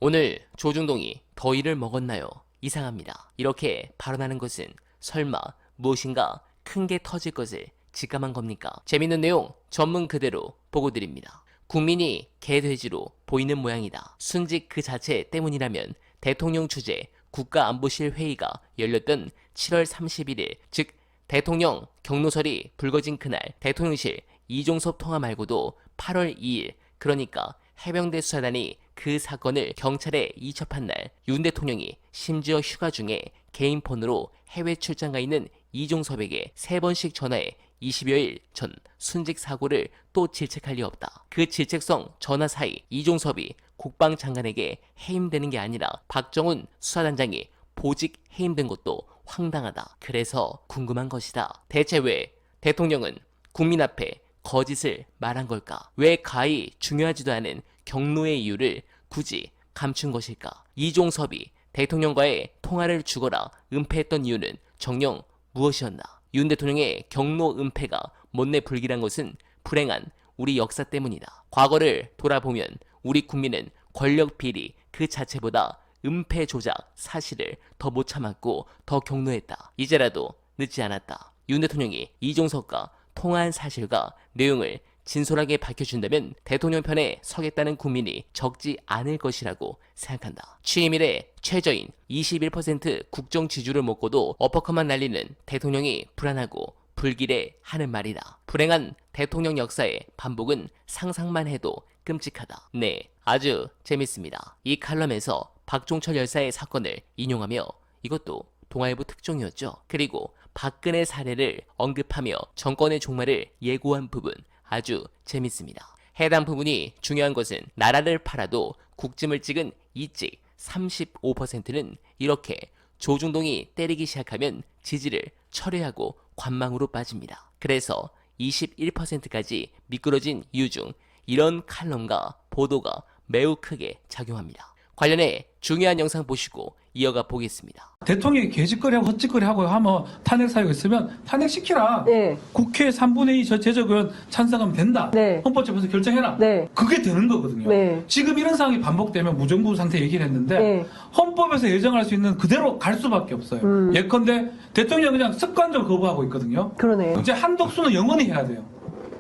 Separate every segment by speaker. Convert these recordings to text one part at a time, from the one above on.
Speaker 1: 오늘 조중동이 더위를 먹었나요? 이상합니다. 이렇게 발언하는 것은 설마 무엇인가 큰 게 터질 것을 직감한 겁니까? 재밌는 내용 전문 그대로 보고 드립니다. 국민이 개돼지로 보이는 모양이다. 순직 그 자체 때문이라면 대통령 주재 국가안보실 회의가 열렸던 7월 31일, 즉 대통령 경로설이 불거진 그날 대통령실 이종섭 통화 말고도 8월 2일, 그러니까 해병대 수사단이 그 사건을 경찰에 이첩한 날 윤 대통령이 심지어 휴가 중에 개인 폰으로 해외 출장 가 있는 이종섭에게 3번씩 전화해 20여일 전 순직 사고를 또 질책할 리 없다. 그 질책성 전화 사이 이종섭이 국방장관에게 해임되는 게 아니라 박정훈 수사단장이 보직 해임된 것도 황당하다. 그래서 궁금한 것이다. 대체 왜 대통령은 국민 앞에 거짓을 말한 걸까? 왜 가히 중요하지도 않은 경로의 이유를 굳이 감춘 것일까? 이종섭이 대통령과의 통화를 주거라 은폐했던 이유는 정녕 무엇이었나? 윤 대통령의 경로 은폐가 못내 불길한 것은 불행한 우리 역사 때문이다. 과거를 돌아보면 우리 국민은 권력 비리 그 자체보다 은폐 조작 사실을 더 못 참았고 더 경로했다. 이제라도 늦지 않았다. 윤 대통령이 이종섭과 통화한 사실과 내용을 진솔하게 밝혀준다면 대통령 편에 서겠다는 국민이 적지 않을 것이라고 생각한다. 취임 이래 최저인 21% 국정 지지를 먹고도 어퍼컷만 날리는 대통령이 불안하고 불길해 하는 말이다. 불행한 대통령 역사의 반복은 상상만 해도 끔찍하다. 네, 아주 재밌습니다. 이 칼럼에서 박종철 열사의 사건을 인용하며 이것도 동아일보 특종이었죠. 그리고 박근혜 사례를 언급하며 정권의 종말을 예고한 부분 아주 재밌습니다. 해당 부분이 중요한 것은 나라를 팔아도 국짐을 찍은 이직 35%는 이렇게 조중동이 때리기 시작하면 지지를 철회하고 관망으로 빠집니다. 그래서 21%까지 미끄러진 이유 중 이런 칼럼과 보도가 매우 크게 작용합니다. 관련해 중요한 영상 보시고 이어가 보겠습니다.
Speaker 2: 대통령이 개짓거리하고 헛짓거리하고 하면 탄핵 사유가 있으면 탄핵시키라.
Speaker 3: 네.
Speaker 2: 국회 3분의 2 제적의원 찬성하면 된다.
Speaker 3: 네.
Speaker 2: 헌법재판소 결정해라.
Speaker 3: 네.
Speaker 2: 그게 되는 거거든요.
Speaker 3: 네.
Speaker 2: 지금 이런 상황이 반복되면 무정부 상태 얘기를 했는데
Speaker 3: 네.
Speaker 2: 헌법에서 예정할 수 있는 그대로 갈 수밖에 없어요. 예컨대 대통령이 그냥 습관적으로 거부하고 있거든요.
Speaker 3: 그러네요.
Speaker 2: 이제 한덕수는 영원히 해야 돼요.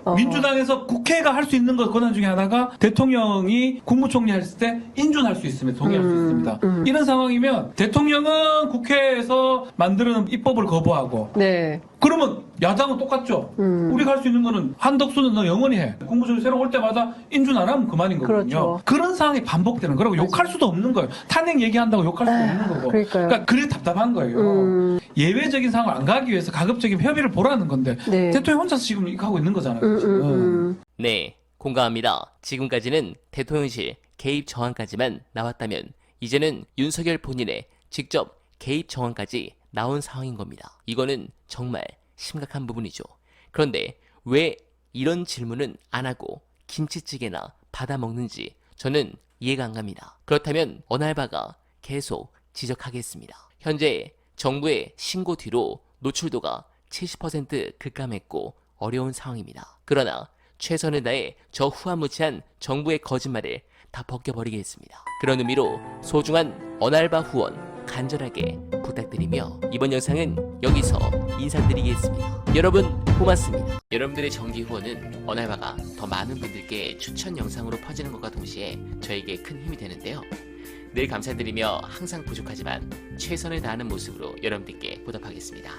Speaker 3: 어허.
Speaker 2: 민주당에서 국회가 할 수 있는 것 권한 중에 하나가 대통령이 국무총리 했을 때 인준할 수 있으면 동의할 수 있습니다. 이런 상황이면 대통령은 국회에서 만드는 입법을 거부하고
Speaker 3: 네.
Speaker 2: 그러면 야당은 똑같죠. 우리가 할 수 있는 거는 한덕수는 너 영원히 해. 국무총리 새로 올 때마다 인준 안 하면 그만인 거거든요.
Speaker 3: 그렇죠.
Speaker 2: 그런 상황이 반복되는 거라고 욕할 수도 없는 거예요. 탄핵 얘기한다고 욕할 수도 없는 거고.
Speaker 3: 그러니까요.
Speaker 2: 그러니까 그래 답답한 거예요. 예외적인 상황을 안 가기 위해서 가급적인 협의를 보라는 건데
Speaker 3: 네.
Speaker 2: 대통령 혼자서 지금 이거 하고 있는 거잖아요. 지금.
Speaker 1: 네, 공감합니다. 지금까지는 대통령실 개입 정황까지만 나왔다면 이제는 윤석열 본인의 직접 개입 정황까지 나온 상황인 겁니다. 이거는 정말 심각한 부분이죠. 그런데 왜 이런 질문은 안 하고 김치찌개나 받아 먹는지 저는 이해가 안 갑니다. 그렇다면 언알바가 계속 지적하겠습니다. 현재 정부의 신고 뒤로 노출도가 70% 급감했고 어려운 상황입니다. 그러나 최선을 다해 저 후한무치한 정부의 거짓말을 다 벗겨버리겠습니다. 그런 의미로 소중한 언알바 후원 간절하게 부탁드리며 이번 영상은 여기서 인사드리겠습니다. 여러분 고맙습니다. 여러분들의 정기 후원은 언알바가 더 많은 분들께 추천 영상으로 퍼지는 것과 동시에 저에게 큰 힘이 되는데요. 늘 감사드리며 항상 부족하지만 최선을 다하는 모습으로 여러분들께 보답하겠습니다.